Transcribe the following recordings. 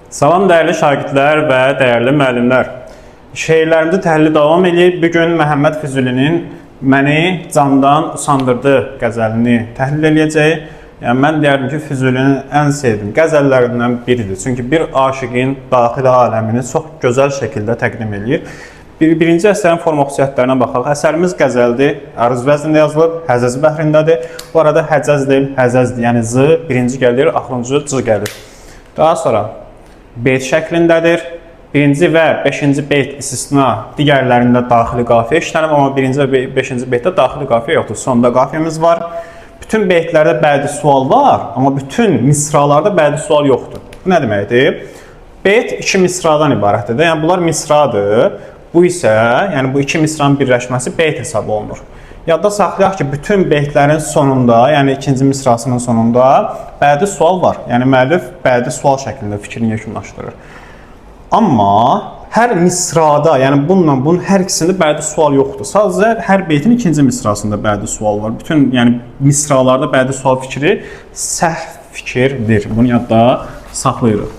Salam dəyərli şagirdlər və dəyərli müəllimlər. Şeirlərimizə təhlil davam edir. Bugün Məhəmməd Füzulinin Məni candan usandırdı qəzəlini təhlil edəcəyik. Yəni mən deyərdim ki, Füzulinin ən sevdiyim qəzəllərindən biridir. Çünki bir aşiqin daxili aləmini çox gözəl şəkildə təqdim edir. Birinci əsərin forma xüsusiyyətlərinə baxaq. Əsərimiz qəzəldir, əruz vəznində yazılıb, Həzəz bəhrindədir. Bu arada Həzəz deyil, Həzəzdir. Yəni Z birinci gəlir, axırıncı C gəlir. Daha sonra beyt şəklindədir. Birinci və 5-ci beyt istisna, digərlərində daxili qafiyə işlənib, amma birinci və 5-ci beytdə daxili qafiyə yoxdur. Sonda qafiyemiz var. Bütün beytlərdə bədii sual var, amma bütün misralarda bədii sual yoxdur. Bu nə deməkdir? Beyt iki misradan ibarətdir. Yəni bunlar misradır. Bu isə, yəni bu iki misranın birləşməsi beyt hesab olunur. Yadda saxlayaq ki, bütün beytlərin sonunda, yəni ikinci misrasının sonunda bədii sual var. Yəni müəllif bədii sual şəklində fikrini yekunlaşdırır. Amma hər misrada, yəni bunun hər ikisində bədii sual yoxdur. Sadəcə hər beytin ikinci misrasında bədii sual var. Bütün yəni misralarda bədii sual fikri səhv fikirdir. Bunu yadda saxlayırıq.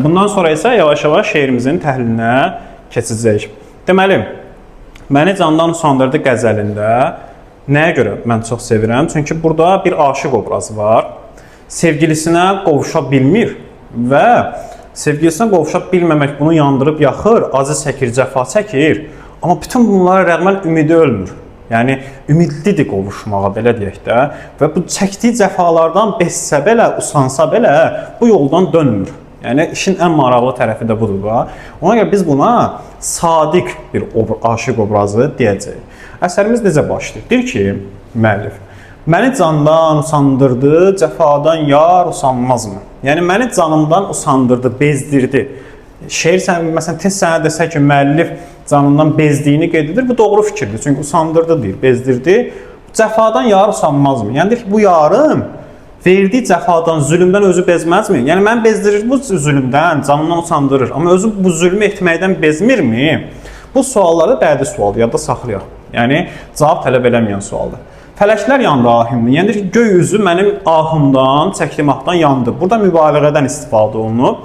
Bundan sonra isə yavaş-yavaş şeirimizin təhlilinə keçəcəyik. Deməli, Məni candan usandırdı qəzəlində nəyə görə mən çox sevirəm? Çünki burada bir aşiq obrazı var. Sevgilisinə qovuşa bilmir və sevgilisinə qovuşa bilməmək bunu yandırıb yaxır, acı çəkir, cəfa çəkir. Amma bütün bunlara rəğmən ümidi ölmür. Yəni, ümidlidir qovuşmağa, belə deyək də. Və bu çəkdiyi cəfalardan bezsə belə, usansa belə, bu yoldan dönmür. Yəni, işin ən maraqlı tərəfi də budur. Ona görə biz buna sadiq bir aşiq obrazı deyəcəyik. Əsərimiz necə başlayır? Deyir ki, müəllif, məni candan usandırdı, cəfadan yar usanmazmı? Yəni, məni canımdan usandırdı, bezdirdi. Şeir, məsələn, tez sənə desə ki, müəllif canından bezdiyini qeyd edir, bu doğru fikirdir. Çünki usandırdı deyir, bezdirdi. Cəfadan yar usanmazmı? Yəni, deyir ki, bu yarım verdiyi cəfadan, zülümdən özü bezməzmi? Yəni, mən bezdirir bu zülümdən, canından usandırır. Amma özü bu zülmü etməkdən bezmirmi? Bu sualları bədii sualdır, yadda saxlayaq. Yəni, cavab tələb eləməyən sualdır. Fələklər yandı ahimli. Yəni, ki, göy üzü mənim ahımdan, çəkdiyim ahdan yandı. Burada mübaliğədən istifadə olunub.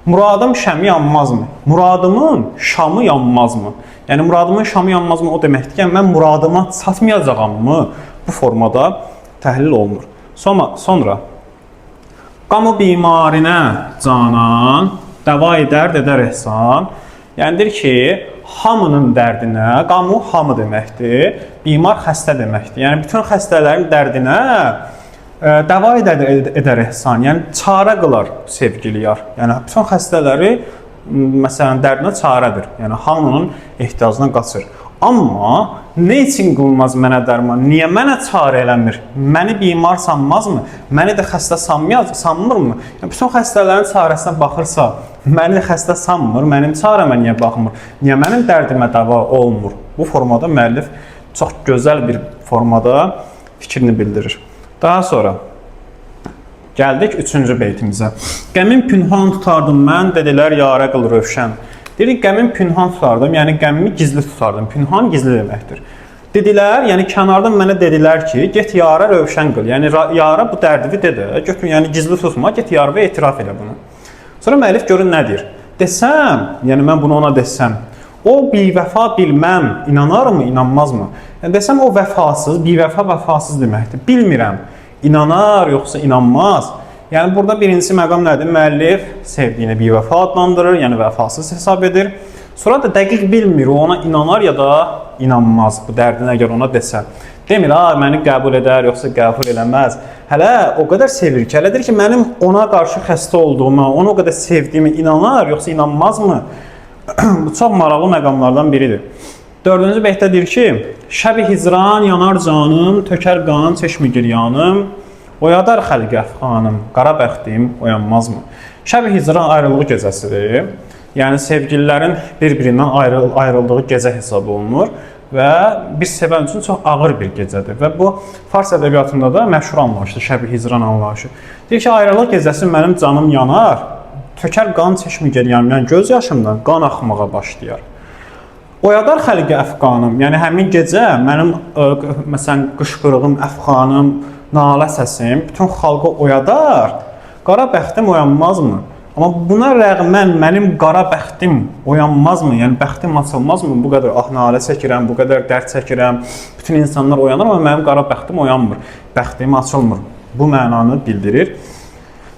Muradım şəmi yanmazmı? Muradımın şamı yanmazmı? Yəni, muradımın şamı yanmazmı o deməkdir ki, mən muradıma çatmayacağamı bu formada təhlil olunur. Sonra qamu bimarinə canan, dəva-i dərd edər ehsan. Yəni, deyir ki, hamının dərdinə, qamu hamı deməkdir, bimar xəstə deməkdir. Yəni, bütün xəstələrin dərdinə dəva-i dərd edər ehsan, yəni çarə qılar sevgili yar. Yəni, bütün xəstələri, məsələn, dərdinə çarədir. Yəni, hamının ehtiyacına qaçır. Amma nə üçün qılmaz mənə dərman? Niyə mənə çarə eləmir? Məni bimar sanmazmı? Məni də xəstə sanmırmı? Yəni, bütün xəstələrin çarəsinə baxırsa, məni də xəstə sanmır, mənim çarəmə niyə baxmır? Niyə mənim dərdimə dəva olmur? Bu formada müəllif çox gözəl bir formada fikrini bildirir. Daha sonra gəldik 3-cü beytimizə. Qəmin pünhan tutardım mən, dedilər yarə qıl rövşən. Deyirik, qəmin pünhan tutardım, yəni qəmimi gizli tutardım. Pünhan gizli deməkdir. Dedilər, yəni kənardan mənə dedilər ki, get yara rövşən qıl. Yəni yara bu dərdivi dedi, götür, yəni gizli tutma, get yara və etiraf elə bunu. Sonra müəllif görün nə deyir? Desəm, yəni mən bunu ona desəm, o bivəfa bilməm, inanarmı, inanmazmı? Yəni desəm, o vəfasız, bivəfa vəfasız deməkdir. Bilmirəm, inanar yoxsa inanmaz. Yəni, burada birincisi məqam nədir? Müəllif sevdiyini bivəfa adlandırır, yəni vəfasız hesab edir. Sonra da dəqiq bilmir, o ona inanar ya da inanmaz bu dərdinə əgər ona desə. Demir, məni qəbul edər, yoxsa qəbul eləməz. Hələ o qədər sevir ki, hələ deyir ki, mənim ona qarşı xəstə olduğuma, onu o qədər sevdiyimi inanar, yoxsa inanmazmı? Bu çox maraqlı məqamlardan biridir. 4-cü beytdə deyir ki, şəb-i hicran yanar canım, tökər qan çeşmi giryanım, oyadar xəlqi əfxanım, qara bəxtim oyanmazmı? Şəb-i hicran ayrılıq gecəsidir. Yəni, sevgililərin bir-birindən ayrıldığı gecə hesab olunur və bir sevən üçün çox ağır bir gecədir. Və bu, fars ədəbiyyatında da məşhur anlayışdır, şəb-i hicran anlayışı. Deyir ki, ayrılıq gecəsi mənim canım yanar, tökər qan çeşmi giryanım, yəni göz yaşımdan qan axmağa başlayar. Oyadar xəlqi əfqanım, yəni həmin gecə mənim, məsələn, qışqırığım, əfqanım, nalə səsim bütün xalqı oyadar, qara bəxtim oyanmazmı? Amma buna rəğmən mənim qara bəxtim oyanmazmı? Yəni bəxtim açılmazmı? Bu qədər nalə çəkirəm, bu qədər dərd çəkirəm. Bütün insanlar oyanır, amma mənim qara bəxtim oyanmır. Bəxtim açılmır. Bu mənanı bildirir.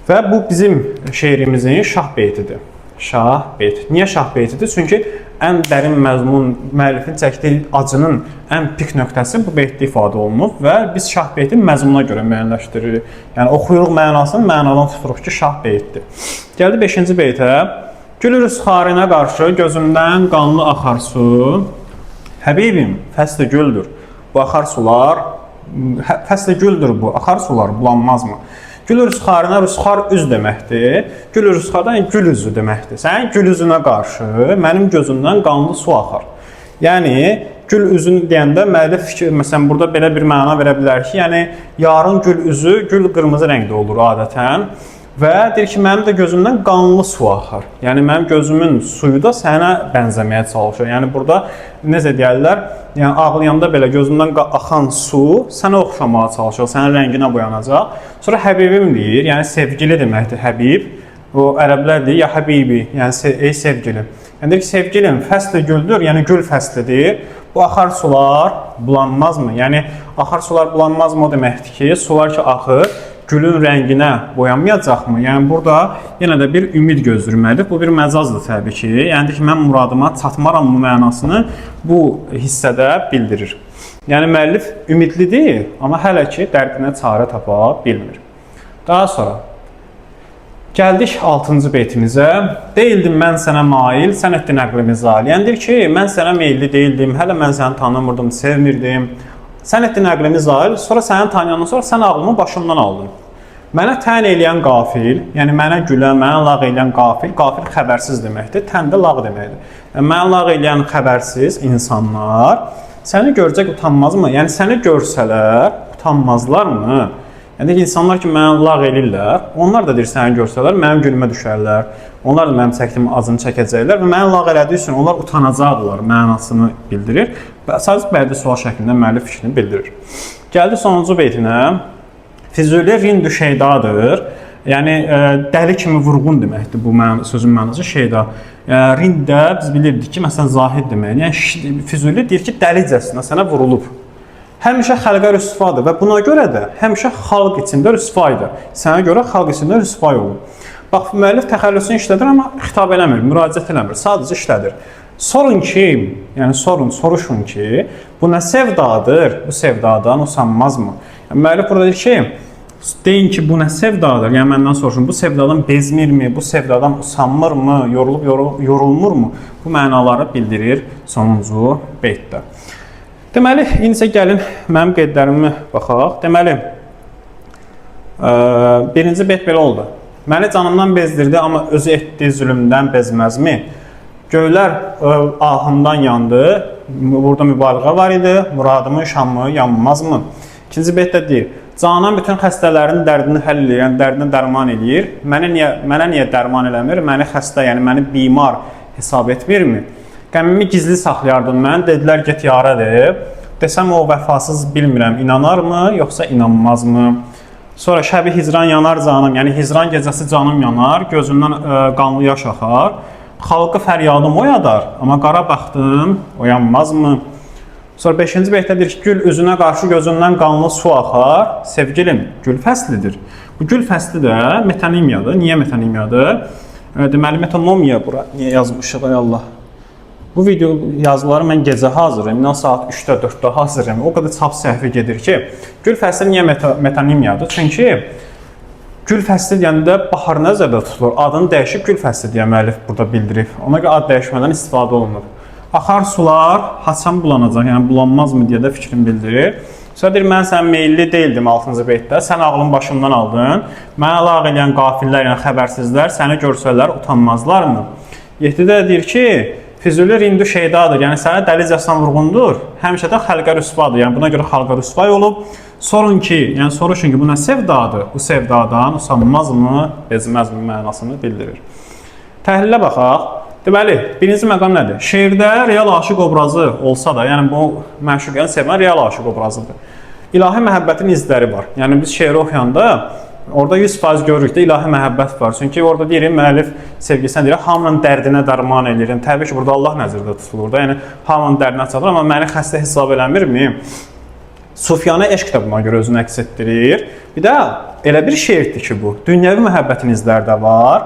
Və bu bizim şeirimizin şah beytidir. Şah beyti. Niyə şah beytidir? Çünki ən dərin məzmun, müəllifin çəkdiyi acının ən pik nöqtəsi bu beytdə ifadə olunub və biz şah beyti məzmuna görə müəyyənləşdiririk. Yəni oxuyuruq mənasını, mənadan tuturuq ki, şah beytdir. Gəldi 5-ci beytə. Gülürüz xarinə qarşı, gözündən qanlı axar su. Həbibim, fəsli güldür. Bu axar sular, fəsli güldür bu, axar sular bulanmazmı? Gül rüzxarına, rüzxar üz deməkdir. Gül rüzxardan gül üzü deməkdir. Sənin gül üzünə qarşı mənim gözümdən qanlı su axar. Yəni gül üzün deyəndə müəllif fikir, məsələn burada belə bir məna verə bilər ki, yəni yarın gül üzü gül qırmızı rəngdə olur adətən və deyir ki, mənim də gözümdən qanlı su axar. Yəni mənim gözümün suyu da sənə bənzəməyə çalışır. Yəni burada necə deyirlər? Yəni ağlayanda belə gözündən axan su sənə oxşamağa çalışır, sənin rənginə boyanacaq. Sonra həbibim deyir, yəni sevgili deməkdir həbib. O ərəblər deyir, ya həbibi, yəni ey sevgili. Yəni deyir ki, sevgilim fəsli güldür, yəni gül fəslidir. Bu axar sular bulanmazmı? Yəni axar sular bulanmazmı o deməkdir ki, sular ki axır, gülün rənginə boyanmayacaqmı? Yəni burada yenə də bir ümid gözləyirməlidir. Bu bir məcazdır təbii ki. Yəni ki, mən muradıma çatmaram bu mənasını bu hissədə bildirir. Yəni müəllif ümidlidir, amma hələ ki dərdinə çarə tapa bilmir. Daha sonra gəldik 6-cı beytimizə. Deyildim mən sənə mail, sən etdin əqlimi zal. Yəni deyir ki, mən sənə meyilli deyildim, hələ mən səni tanımırdım, sevmirdim. Sən etdin əqlimi zail, sonra səni tanıyandan sonra sən ağlımı başımdan aldın. Mənə tən eləyən qafil, yəni mənə gülən, mənə lağ eləyən qafil xəbərsiz deməkdir, tən də lağ deməkdir. Yəni mənə lağ eləyən xəbərsiz insanlar səni görəcək utanmazmı? Yəni səni görsələr utanmazlarmı? Yəni insanlar ki, mənə lağ eləyirlər, onlar da deyir səni görsələr, mənim gülümə düşərlər. Onlar da mənim çəkdiyim acını çəkəcəklər və mənə lağ elədiyi üçün onlar utanacaqlar mənasını bildirir. Sadəcə bədii sual şəklində müəllif fikrini bildirir. Gəldi sonuncu beytinə. Füzuli rindü şeydadır. Yəni dəli kimi vurğun deməkdir bu sözün mənası şeyda. Rind də biz bilirdik ki, məsələn zahid demək. Yəni Füzuli deyir ki, dəlicəsinə sənə vurulub. Həmişə xalqa rüsvadır və buna görə də həmişə xalq içində rüsvaydır. Sənə görə xalq içində rüsvay olur. Bax, müəllif təxəllüsünü işlədir, amma xitab eləmir, müraciət eləmir, sadəcə işlədir. Sorun ki, yəni soruşun ki, bu nə sevdadır, bu sevdadan usanmazmı? Yəni, müəllif burada deyir ki, deyin ki, bu nə sevdadır, yəni məndən soruşun, bu sevdadan bezmirmi, bu sevdadan usanmırmı, yorulmurmu? Bu mənaları bildirir sonuncu beytdə. Deməli, indi gəlin mənim qeydlərimi baxaq. Deməli, birinci beyt belə oldu. Məni canımdan bezdirdi, amma özü etdiyi zülümdən bezməzmi? Göylər ahımdan yandı, burada mübaliğə var idi, muradımın şamı yanmazmı? İkinci beytdə deyir, canan bütün xəstələrin dərdini həll edir, yəni dərdini dərman edir. Mənə niyə dərman eləmir? Məni xəstə, yəni məni bimar hesab etmirmi? Qəmimi gizli saxlayardın mən, dedilər get yarədir. Desəm o vəfasız bilmirəm, inanarmı, yoxsa inanmazmı? Sonra şəbi hicran yanar canım, yəni hicran gecəsi canım yanar, gözümdən qanlı yaş axar. Xalqı fəryadım oyadar, amma qara baxdım, oyanmazmı? Sonra 5-ci beytdə deyir ki, gül üzünə qarşı gözündən qanlı su axar. Sevgilim, gül fəslidir. Bu gül fəsli də metonimiyadır. Niyə metonimiyadır? Deməli, metonomiya bura niyə yazmışıq, ay Allah? Bu video yazıları mən gecə hazırlayım, saat 3-də, 4-də hazırlayım. O qədər çap səhvi gedir ki, gül fəsli niyə metonimiyadır? Çünki gül fəsli deyəndə bahar nəzərdə tutulur. Adını dəyişib gül fəsli deyə müəllif burada bildirib. Ona görə ad dəyişmədən istifadə olunur. Axar sular haçan bulanacaq, yəni bulanmazmı deyə də fikrini bildirir. Sonra deyir, mən sən meyilli deyildim 6-cı beytdə, sən ağlını başımdan aldın. Mənə lağ eləyən qafillər, yəni xəbərsizlər səni görsələr utanmazlarmı? 7-də deyir ki, Füzuli rindü şeydadır, yəni sənə dəlicəsinə vurğundur, həmişə də xalqa rüsvadır, yəni buna görə xalqa rüsvay olub. Soruşun ki, bu nə sevdadır, bu sevdadan usanmazmı, bezməzmi mənasını bildirir. Təhlilə baxaq. Deməli, birinci məqam nədir? Şeirdə real aşıq obrazı olsa da, yəni bu məşuqəni sevmən real aşıq obrazıdır. İlahi məhəbbətin izləri var. Yəni biz şeiri oxuyanda Orada 100% görürük də ilahi məhəbbət var. Çünki orada deyir, müəllif sevgisinə deyir, hamının dərdinə dərman eləyirəm. Təbii ki, burada Allah nəzərdə tutulur da. Yəni hamının dərdinə çatır, amma məni xəstə hesab eləmirmi? Sufyanə eşq kitabına görə özünü əks etdirir. Bir də elə bir şeirdir ki bu. Dünyəvi məhəbbətin izləri də var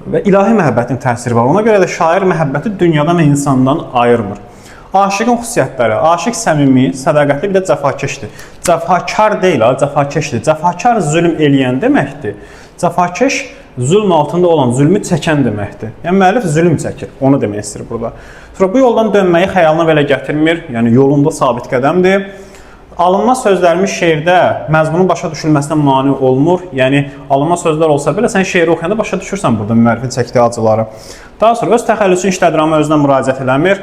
və ilahi məhəbbətin təsiri var. Ona görə də şair məhəbbəti dünyadan və insandan ayırmır. Aşiqin xüsusiyyətləri, aşiq səmimi, sədaqətli, bir də cəfakeşdir. Cəfakar deyil, cəfakeşdir. Cəfakar zülm eləyən deməkdir. Cəfakeş zülm altında olan, zülmü çəkən deməkdir. Yəni müəllif zülm çəkir, onu demək istəyir burada. Sonra bu yoldan dönməyi xəyalına belə gətirmir, yəni yolunda sabit qədəmdir. Alınma sözlərimiz şeirdə məzmunun başa düşülməsinə mane olmur. Yəni alınma sözlər olsa belə sən şeiri oxuyanda başa düşürsən burada müəllifin çəkdiyi acıları. Daha sonra öz təxəllüsü işlədir, amma özünə müraciət eləmir.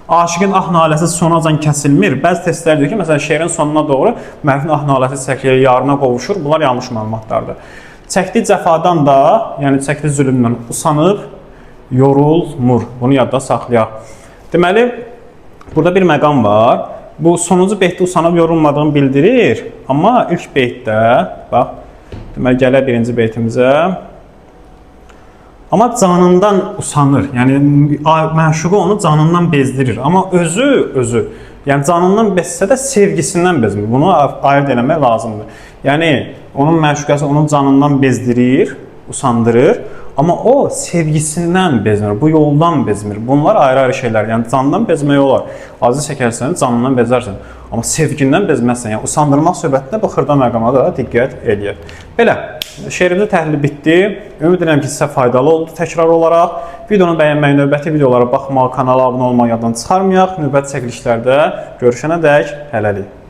Aşiqin ah naləsi sonacan kəsilmir. Bəzi testlər deyir ki, məsələn, şeirin sonuna doğru müəllifin ah naləsi çəkilir, yarına qovuşur. Bunlar yanlış məlumatlardır. Çəkdiyi cəfadan da, yəni çəkdiyi zülmdən usanıb, yorulmur. Bunu yadda saxlayaq. Deməli, burada bir məqam var. Bu sonuncu beytdə usanıb yorulmadığını bildirir. Amma ilk beytdə, bax, deməli, gələ birinci beytimizə. Amma canından usanır. Yəni məşuqu onu canından bezdirir. Amma özü, yəni canından bezsə də sevgisindən bezmir. Bunu ayırd eləmək lazımdır. Yəni onun məşuqəsi onun canından bezdirir, usandırır. Amma o sevgisindən bezmir, bu yoldan bezmir. Bunlar ayrı-ayrı şeylər. Yəni candan bezmək olar. Acı çəkərsən, canından bezərsən. Amma sevgindən bezməzsən. Yəni usandırmaq söhbətinə bu xırda məqama da diqqət eləyək. Belə, şeirimizin təhlili bitdi. Ümid edirəm ki, sizə faydalı oldu təkrar olaraq. Videonu bəyənməyi, növbəti videolara baxmağı, kanala abunə olmağı yaddan çıxarmayaq. Növbəti çəkilişlərdə görüşənə dək hələlik.